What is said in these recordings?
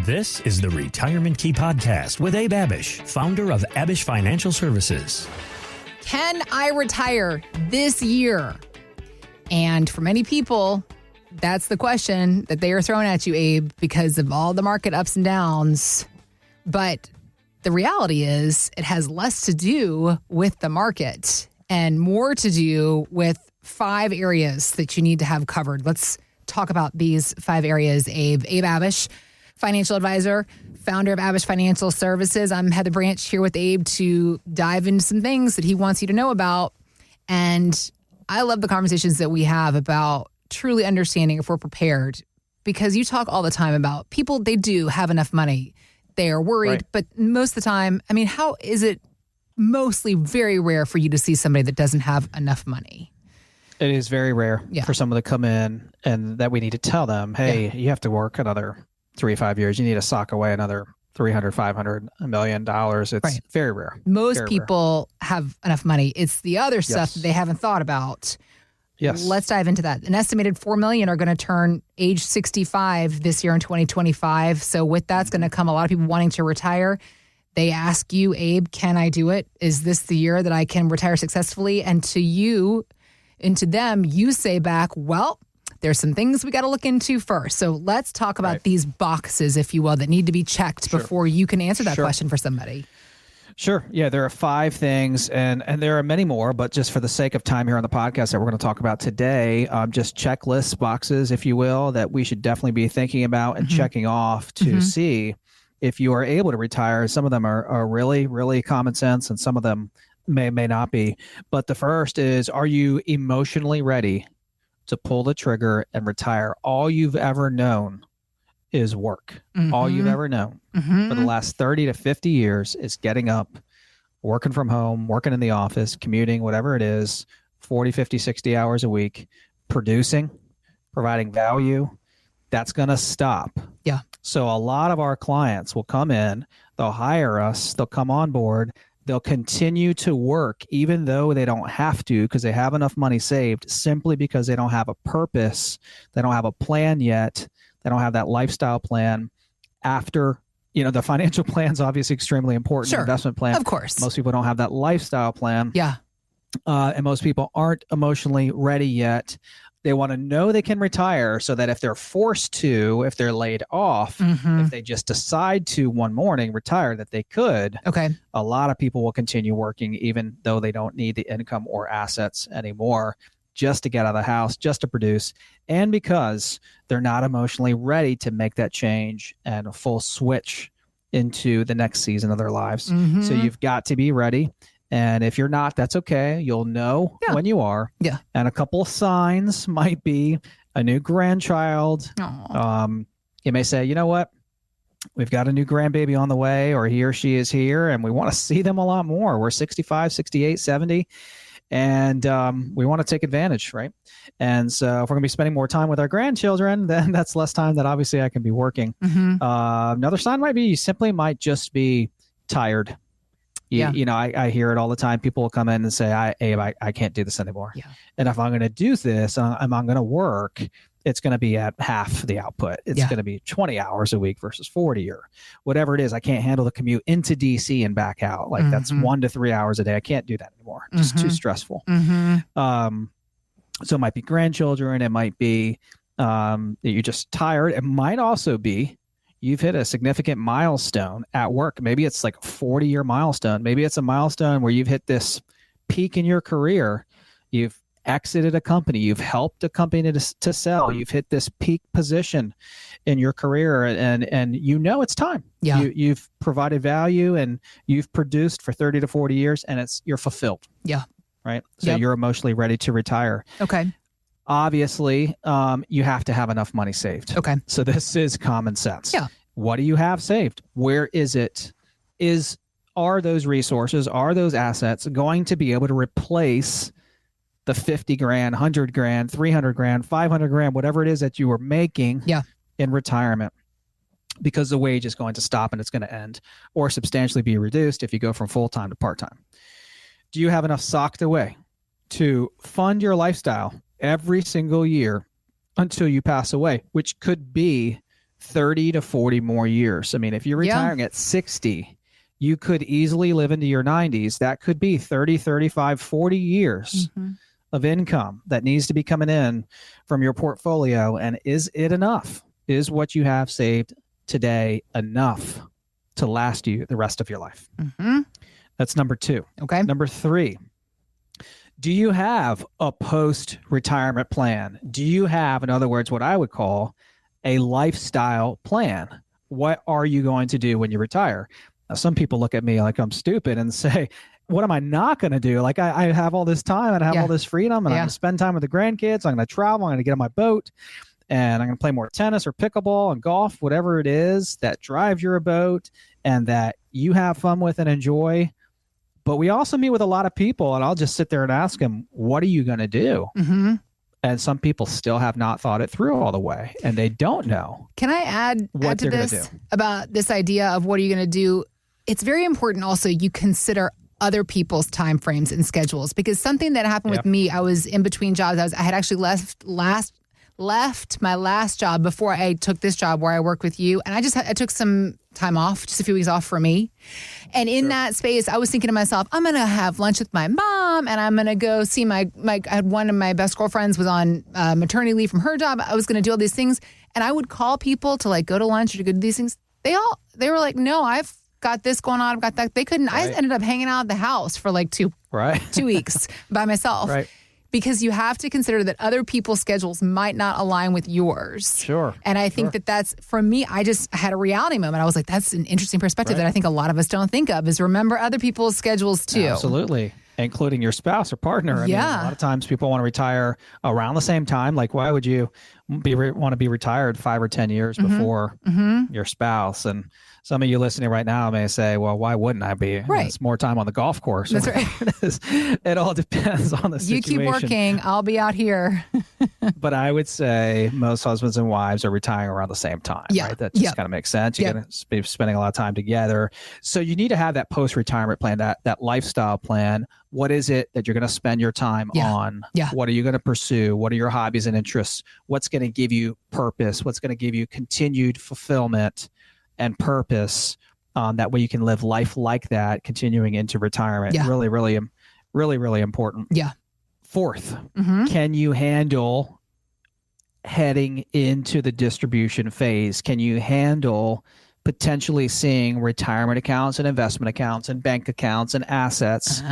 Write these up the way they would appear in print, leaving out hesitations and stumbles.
This is the Retirement Key Podcast with Abe Abich, founder of Abich Financial Services. Can I retire this year? And for many people, that's the question that they are throwing at you, Abe, because of all the market ups and downs. But the reality is it has less to do with the market and more to do with 5 areas that you need to have covered. Let's talk about these 5 areas, Abe. Abe Abich, financial advisor, founder of Abich Financial Services. I'm Heather Branch here with Abe to dive into some things that he wants you to know about. And I love the conversations that we have about truly understanding if we're prepared, because you talk all the time about people, they do have enough money. They are worried, right. But most of the time, I mean, how is it mostly very rare for you to see somebody that doesn't have enough money? It is very rare for someone to come in and that we need to tell them, hey, you have to work another 3 or 5 years. You need to sock away another $300, $500, $1 million. It's very rare. Most people have enough money. It's the other stuff that they haven't thought about. Yes. Let's dive into that. An estimated 4 million are going to turn age 65 this year in 2025. So with that's going to come a lot of people wanting to retire. They ask you, Abe, can I do it? Is this the year that I can retire successfully? And to you and to them, you say back, well, there's some things we got to look into first. So let's talk about these boxes, if you will, that need to be checked before you can answer that question for somebody. Sure. Yeah, there are 5 things, and there are many more, but just for the sake of time here on the podcast that we're going to talk about today, just checklist boxes, if you will, that we should definitely be thinking about and checking off to see if you are able to retire. Some of them are really, really common sense, and some of them may not be. But the first is, are you emotionally ready to pull the trigger and retire? All you've ever known is work. All you've ever known for the last 30 to 50 years is getting up, working from home, working in the office, commuting, whatever it is, 40, 50, 60 hours a week, producing, providing value. That's going to stop. Yeah. So a lot of our clients will come in, they'll hire us, they'll come on board, they'll continue to work even though they don't have to because they have enough money saved, simply because they don't have a purpose. They don't have a plan yet. They don't have that lifestyle plan after, the financial plan is obviously extremely important. Sure. Investment plan. Of course. Most people don't have that lifestyle plan. Yeah. And most people aren't emotionally ready yet. They want to know they can retire so that if they're forced to, if they're laid off, if they just decide to one morning retire, that they could. Okay. A lot of people will continue working even though they don't need the income or assets anymore, just to get out of the house, just to produce, and because they're not emotionally ready to make that change and a full switch into the next season of their lives. So you've got to be ready. And if you're not, that's okay. You'll know when you are. Yeah. And a couple of signs might be a new grandchild. You may say, you know what? We've got a new grandbaby on the way, or he or she is here, and we want to see them a lot more. We're 65, 68, 70. And we want to take advantage, right? And so if we're going to be spending more time with our grandchildren, then that's less time that obviously I can be working. Another sign might be you simply might just be tired. I hear it all the time. People will come in and say, Abe, I can't do this anymore. Yeah. And if I'm going to do this, I'm going to work, it's going to be at half the output. It's going to be 20 hours a week versus 40 or whatever it is. I can't handle the commute into DC and back out. Like that's 1 to 3 hours a day. I can't do that anymore. Just too stressful. So it might be grandchildren. It might be that you're just tired. It might also be you've hit a significant milestone at work. Maybe it's like a 40-year milestone. Maybe it's a milestone where you've hit this peak in your career. You've exited a company. You've helped a company to sell. You've hit this peak position in your career, and it's time. Yeah. You've provided value and you've produced for 30 to 40 years, and you're fulfilled. Yeah. Right. So you're emotionally ready to retire. Okay. Obviously, you have to have enough money saved. Okay. So this is common sense. Yeah. What do you have saved? Where is it? Are those resources, are those assets going to be able to replace the 50 grand, 100 grand, 300 grand, 500 grand, whatever it is that you were making in retirement? Because the wage is going to stop and it's going to end or substantially be reduced if you go from full-time to part-time. Do you have enough socked away to fund your lifestyle every single year until you pass away, which could be 30 to 40 more years. I mean, if you're retiring at 60, you could easily live into your 90s. That could be 30, 35, 40 years of income that needs to be coming in from your portfolio. And is it enough? Is what you have saved today enough to last you the rest of your life? That's number 2. Okay. Number 3, do you have a post-retirement plan? Do you have, in other words, what I would call a lifestyle plan? What are you going to do when you retire? Now, some people look at me like I'm stupid and say, what am I not going to do? Like I have all this time and I have all this freedom and I'm going to spend time with the grandkids. I'm going to travel. I'm going to get on my boat and I'm going to play more tennis or pickleball and golf, whatever it is that drives your boat and that you have fun with and enjoy. But we also meet with a lot of people, and I'll just sit there and ask them, what are you going to do? And some people still have not thought it through all the way, and they don't know. Can I add to this about this idea of what are you going to do? It's very important also you consider other people's time frames and schedules, because something that happened with me, I was in between jobs. I had actually left my last job before I took this job where I work with you. And I took some time off, just a few weeks off for me. And in that space, I was thinking to myself, I'm going to have lunch with my mom and I'm going to go see I had one of my best girlfriends was on maternity leave from her job. I was going to do all these things. And I would call people to like go to lunch or to go do these things. They were like, no, I've got this going on. I've got that. They couldn't. Right. I ended up hanging out at the house for like 2 weeks by myself. Right. Because you have to consider that other people's schedules might not align with yours. Sure. And I think that's, for me, I just had a reality moment. I was like, that's an interesting perspective that I think a lot of us don't think of, is remember other people's schedules too. Absolutely. Including your spouse or partner. I mean, a lot of times people want to retire around the same time. Like, why would you want to be retired 5 or 10 years before your spouse? And some of you listening right now may say, well, why wouldn't I be? Right. It's more time on the golf course. That's right. It all depends on the situation. You keep working, I'll be out here. But I would say most husbands and wives are retiring around the same time, right? That just kind of makes sense. You're going to be spending a lot of time together. So you need to have that post-retirement plan, that lifestyle plan. What is it that you're going to spend your time on? What are you going to pursue? What are your hobbies and interests? What's going to give you purpose? What's going to give you continued fulfillment and purpose? That way you can live life like that, continuing into retirement. Really, really, really, really important. Fourth, can you handle heading into the distribution phase? Can you handle potentially seeing retirement accounts and investment accounts and bank accounts and assets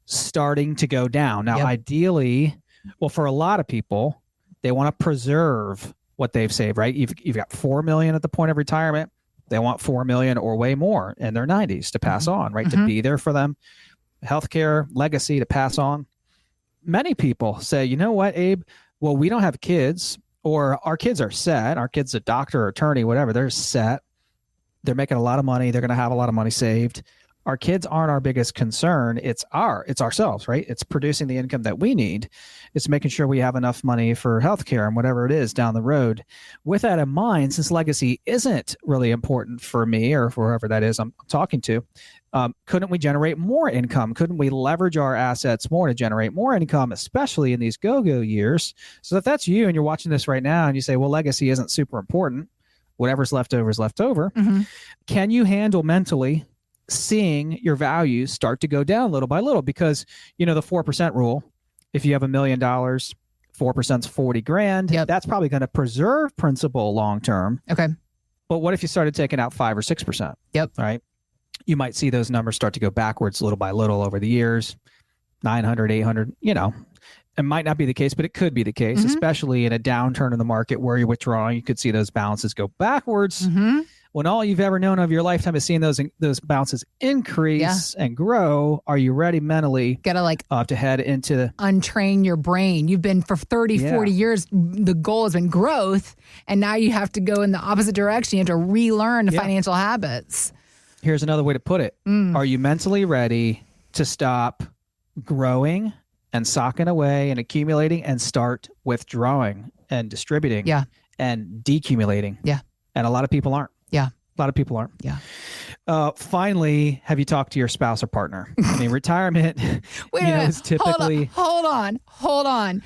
starting to go down? Now, ideally, well, for a lot of people, they want to preserve what they've saved, right? You've got $4 million at the point of retirement. They want $4 million or way more in their 90s to pass on, right? To be there for them, healthcare, legacy to pass on. Many people say, you know what, Abe? Well, we don't have kids, or our kids are set. Our kid's a doctor or attorney, whatever. They're set. They're making a lot of money. They're going to have a lot of money saved. Our kids aren't our biggest concern. It's ourselves, right? It's producing the income that we need. It's making sure we have enough money for healthcare and whatever it is down the road. With that in mind, since legacy isn't really important for me or for whoever that is I'm talking to, couldn't we generate more income? Couldn't we leverage our assets more to generate more income, especially in these go-go years? So if that's you and you're watching this right now and you say, well, legacy isn't super important, whatever's left over is left over. Can you handle mentally seeing your values start to go down little by little? Because, the 4% rule, if you have $1 million, 4% is 40 grand. That's probably going to preserve principal long term. Okay. But what if you started taking out 5 or 6%? Right. You might see those numbers start to go backwards little by little over the years, 900, 800, It might not be the case, but it could be the case, especially in a downturn in the market where you're withdrawing. You could see those balances go backwards. When all you've ever known of your lifetime is seeing those balances increase and grow. Are you ready mentally to head into untrain your brain? You've been for 30, 40 years. The goal has been growth. And now you have to go in the opposite direction. You have to relearn financial habits. Here's another way to put it. Are you mentally ready to stop growing and socking away and accumulating and start withdrawing and distributing and decumulating? And a lot of people aren't. A lot of people aren't. Finally, have you talked to your spouse or partner? I mean, retirement is typically... Hold on.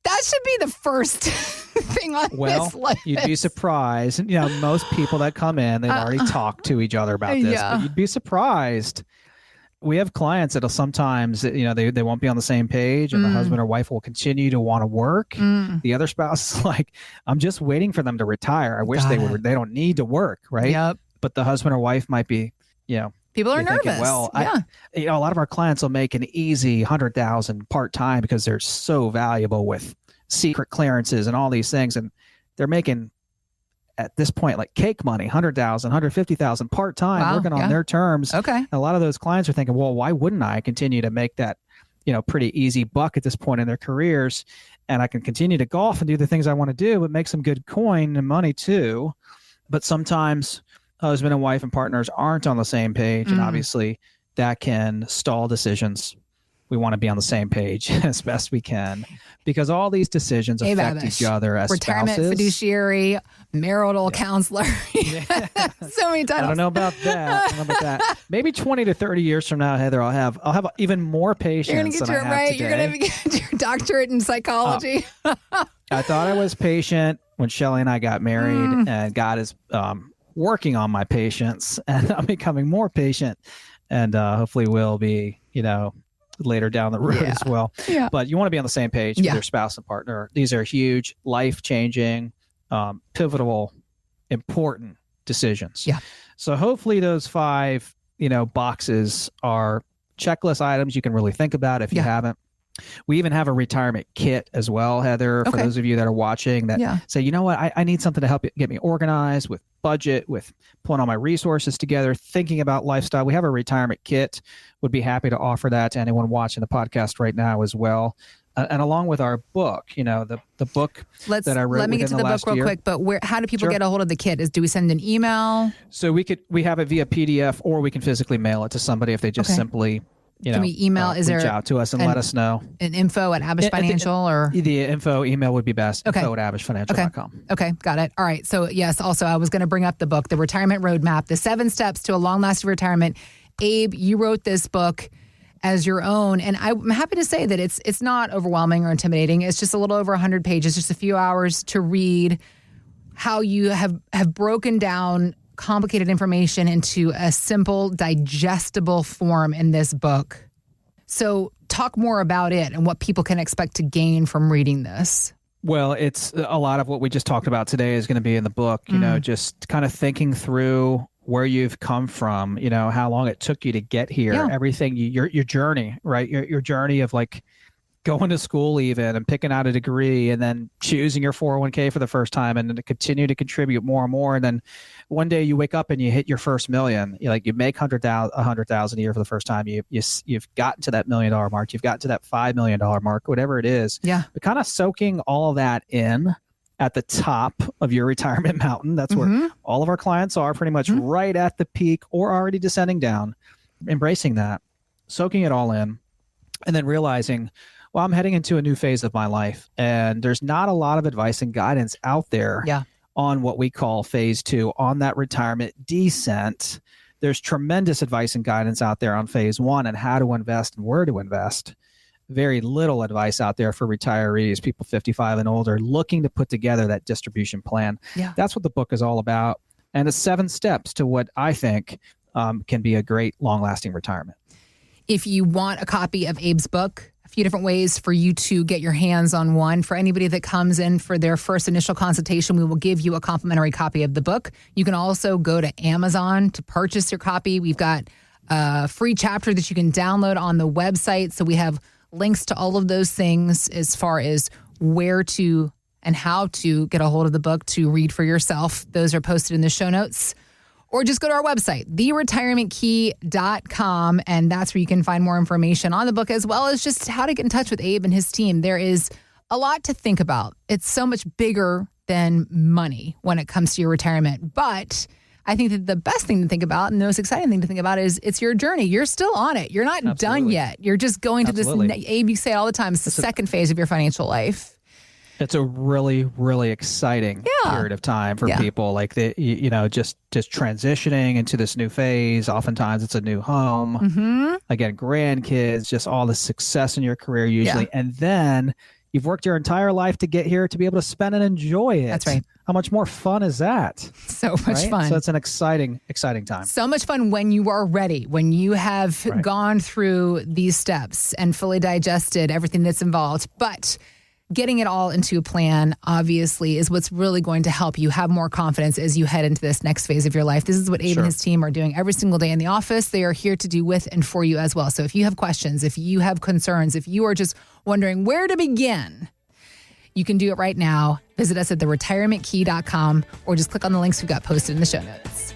That should be the first thing on this list. You'd be surprised. You know, most people that come in, they've already talked to each other about this, but you'd be surprised. We have clients that'll sometimes, you know, they won't be on the same page, and the husband or wife will continue to want to work. The other spouse is like, I'm just waiting for them to retire. I wish they would. They don't need to work, right? Yep. But the husband or wife might be, you know, people are nervous. Thinking, well, you know, a lot of our clients will make an easy 100,000 part-time because they're so valuable with secret clearances and all these things, and they're making at this point like cake money, 100,000, 150,000 part-time, working on their terms. Okay. And a lot of those clients are thinking, well, why wouldn't I continue to make that, you know, pretty easy buck at this point in their careers, and I can continue to golf and do the things I want to do, but make some good coin and money too. But sometimes husband and wife and partners aren't on the same page, and obviously that can stall decisions. We want to be on the same page as best we can, because all these decisions affect each other as retirement spouses. Fiduciary, marital counselor. So many titles. I don't know about that. Maybe 20 to 30 years from now, Heather, I'll have even more patience. You're going to get your You're going to get your doctorate in psychology. I thought I was patient when Shelly and I got married, and God is working on my patience, and I'm becoming more patient, and hopefully will be, you know, later down the road as well. But you want to be on the same page with your spouse and partner. These are huge, life-changing, pivotal, important decisions. So hopefully those 5, you know, boxes are checklist items you can really think about if you haven't. We even have a retirement kit as well, Heather, for those of you that are watching that say, you know what, I need something to help get me organized with budget, with pulling all my resources together, thinking about lifestyle. We have a retirement kit. Would be happy to offer that to anyone watching the podcast right now as well. And along with our book, you know, the book that I wrote. Let me get to the book real quick. But how do people get a hold of the kit? Do we send an email? So we have it via PDF, or we can physically mail it to somebody if they just simply, you know, can we email? Is reach out to us and let us know. An info at Abish Financial, or the info email would be best. Info at abishfinancial.com. Okay, got it. All right. So yes, also I was going to bring up the book, The Retirement Roadmap, The 7 Steps to a Long-Lasting Retirement. Abe, you wrote this book as your own, and I'm happy to say that it's not overwhelming or intimidating. It's just a little over 100 pages, just a few hours to read. How you have broken down complicated information into a simple, digestible form in this book. So talk more about it and what people can expect to gain from reading this. Well, it's a lot of what we just talked about today is going to be in the book, you know, just kind of thinking through where you've come from, you know, how long it took you to get here, everything, your journey, right? Your journey of like going to school even and picking out a degree and then choosing your 401k for the first time and then to continue to contribute more and more. And then one day you wake up and you hit your first million. You make $100,000 a year for the first time. You've gotten to that $1 million mark. You've gotten to that $5 million mark, whatever it is. Yeah. But kind of soaking all that in at the top of your retirement mountain. That's where all of our clients are, pretty much right at the peak or already descending down, embracing that, soaking it all in, and then realizing, well, I'm heading into a new phase of my life, and there's not a lot of advice and guidance out there on what we call phase 2, on that retirement descent. There's tremendous advice and guidance out there on phase 1 and how to invest and where to invest. Very little advice out there for retirees, people 55 and older, looking to put together that distribution plan. That's what the book is all about. And it's 7 steps to what I think can be a great long-lasting retirement. If you want a copy of Abe's book, a few different ways for you to get your hands on one. For anybody that comes in for their first initial consultation, we will give you a complimentary copy of the book. You can also go to Amazon to purchase your copy. We've got a free chapter that you can download on the website. So we have links to all of those things as far as where to and how to get a hold of the book to read for yourself. Those are posted in the show notes. Or just go to our website, theretirementkey.com, and that's where you can find more information on the book, as well as just how to get in touch with Abe and his team. There is a lot to think about. It's so much bigger than money when it comes to your retirement. But I think that the best thing to think about and the most exciting thing to think about is it's your journey. You're still on it. You're not done yet. You're just going to this, Abe, you say all the time, it's the second phase of your financial life. It's a really, really exciting period of time for people, like just transitioning into this new phase. Oftentimes it's a new home, again, grandkids, just all the success in your career usually. And then You've worked your entire life to get here to be able to spend and enjoy it. That's right. How much more fun is that? So much fun. So it's an exciting time. So much fun when you are ready, when you have gone through these steps and fully digested everything that's involved. But getting it all into a plan, obviously, is what's really going to help you have more confidence as you head into this next phase of your life. This is what Abe and his team are doing every single day in the office. They are here to do with and for you as well. So if you have questions, if you have concerns, if you are just wondering where to begin, you can do it right now. Visit us at theretirementkey.com or just click on the links we've got posted in the show notes.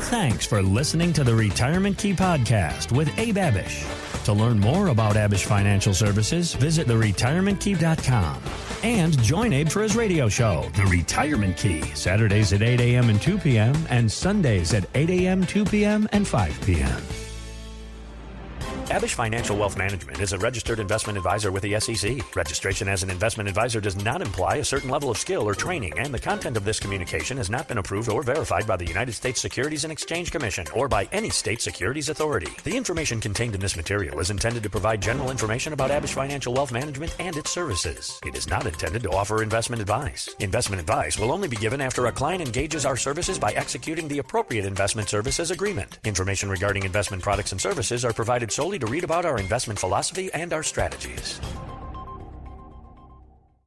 Thanks for listening to the Retirement Key Podcast with Abe Abich. To learn more about Abish Financial Services, visit theretirementkey.com and join Abe for his radio show, The Retirement Key, Saturdays at 8 a.m. and 2 p.m. and Sundays at 8 a.m., 2 p.m., and 5 p.m. Abish Financial Wealth Management is a registered investment advisor with the SEC. Registration as an investment advisor does not imply a certain level of skill or training, and the content of this communication has not been approved or verified by the United States Securities and Exchange Commission or by any state securities authority. The information contained in this material is intended to provide general information about Abish Financial Wealth Management and its services. It is not intended to offer investment advice. Investment advice will only be given after a client engages our services by executing the appropriate investment services agreement. Information regarding investment products and services are provided solely to read about our investment philosophy and our strategies.